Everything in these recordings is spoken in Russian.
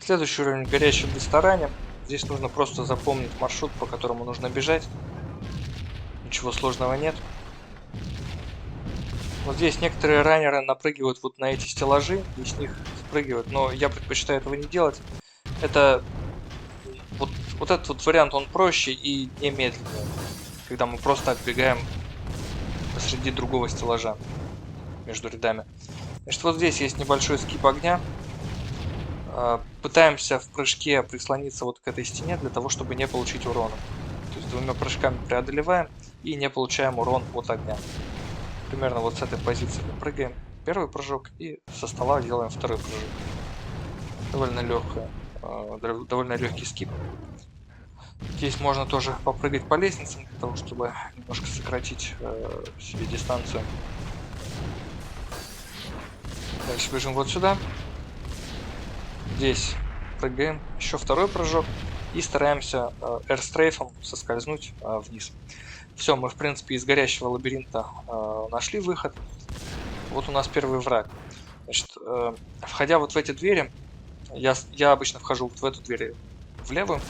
Следующий уровень горящий в ресторане. Здесь нужно просто запомнить маршрут, по которому нужно бежать. Ничего сложного нет. Вот здесь некоторые раннеры напрыгивают вот на эти стеллажи и с них спрыгивают, но я предпочитаю этого не делать. Это вот этот вот вариант, он проще и не медленнее, когда мы просто отбегаем посреди другого стеллажа между рядами. Значит, вот здесь есть небольшой скип огня. Пытаемся в прыжке прислониться вот к этой стене для того, чтобы не получить урона. То есть двумя прыжками преодолеваем и не получаем урон от огня. Примерно вот с этой позиции мы прыгаем. Первый прыжок и со стола делаем второй прыжок. Довольно легкий скип. Здесь можно тоже попрыгать по лестницам для того, чтобы немножко сократить себе дистанцию. Дальше бежим вот сюда. Здесь прыгаем, еще второй прыжок и стараемся эрстрейфом соскользнуть вниз. Все, мы в принципе из горящего лабиринта нашли выход. Вот у нас первый враг. Значит, входя вот в эти двери, я обычно вхожу вот в эту дверь, в левую.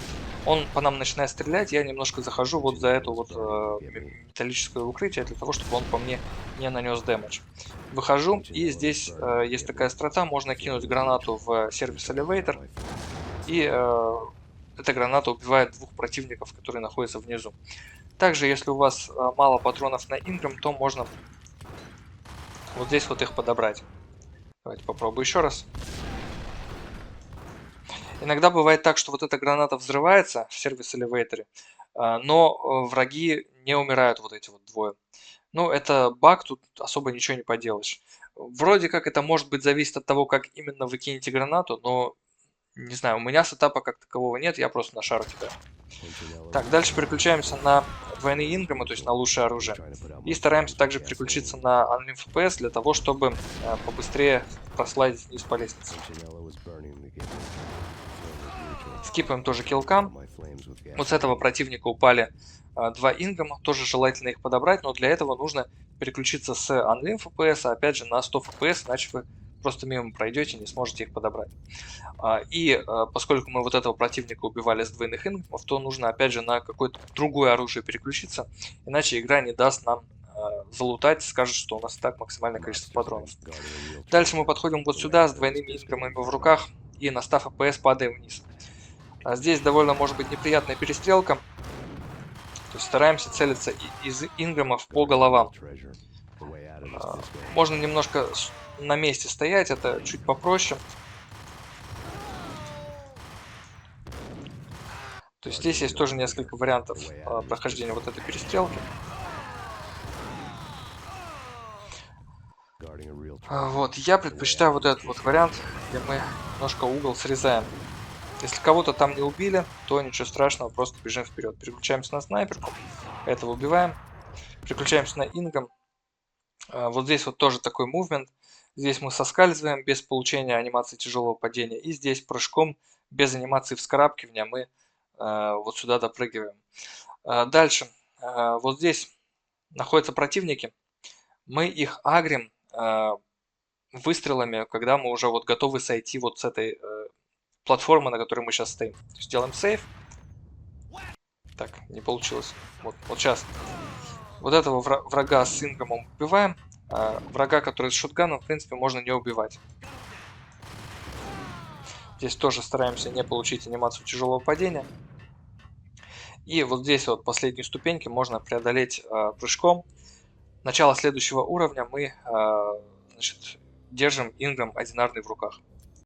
Он по нам начинает стрелять, я немножко захожу вот за эту вот металлическое укрытие, для того, чтобы он по мне не нанес дэмэдж. Выхожу, и здесь есть такая строта, можно кинуть гранату в сервис элевейтор, и эта граната убивает двух противников, которые находятся внизу. Также, если у вас мало патронов на Инграм, то можно вот здесь вот их подобрать. Давайте попробую еще раз. Иногда бывает так, что вот эта граната взрывается в сервис-элевейторе, но враги не умирают, вот эти вот двое. Ну, это баг, тут особо ничего не поделаешь. Вроде как это может быть зависит от того, как именно вы кинете гранату, но не знаю, у меня сетапа как такового нет, я просто на шару кидаю. Так, дальше переключаемся на двойные инграмы, то есть на лучшее оружие. И стараемся также переключиться на Unlim FPS для того, чтобы побыстрее прослайдить вниз по лестнице. Скипаем тоже киллкам. Вот с этого противника упали два инграма, тоже желательно их подобрать, но для этого нужно переключиться с Unlim FPS, опять же на 100 FPS, иначе вы просто мимо пройдете, не сможете их подобрать. Поскольку мы вот этого противника убивали с двойных инграмов, то нужно опять же на какое-то другое оружие переключиться, иначе игра не даст нам залутать, скажет, что у нас и так максимальное количество патронов. Дальше мы подходим вот сюда с двойными инграмами в руках и на 100 FPS падаем вниз. Здесь довольно может быть неприятная перестрелка. То есть стараемся целиться из инграмов по головам. Можно немножко на месте стоять, это чуть попроще. То есть здесь есть тоже несколько вариантов прохождения вот этой перестрелки. Вот, я предпочитаю вот этот вот вариант, где мы немножко угол срезаем. Если кого-то там не убили, то ничего страшного, просто бежим вперед. Переключаемся на снайперку, этого убиваем. Переключаемся на ингам. Вот здесь вот тоже такой мувмент. Здесь мы соскальзываем без получения анимации тяжелого падения. И здесь прыжком без анимации вскарабкивания мы вот сюда допрыгиваем. Дальше. Вот здесь находятся противники. Мы их агрим выстрелами, когда мы уже вот готовы сойти вот с этой платформы, на которой мы сейчас стоим. То есть делаем сейв. Так, не получилось. Вот сейчас. Вот этого врага с инграмом убиваем. Врага, который с шотганом, в принципе, можно не убивать. Здесь тоже стараемся не получить анимацию тяжелого падения. И вот здесь вот последние ступеньки можно преодолеть прыжком. Начало следующего уровня мы держим инграм одинарный в руках.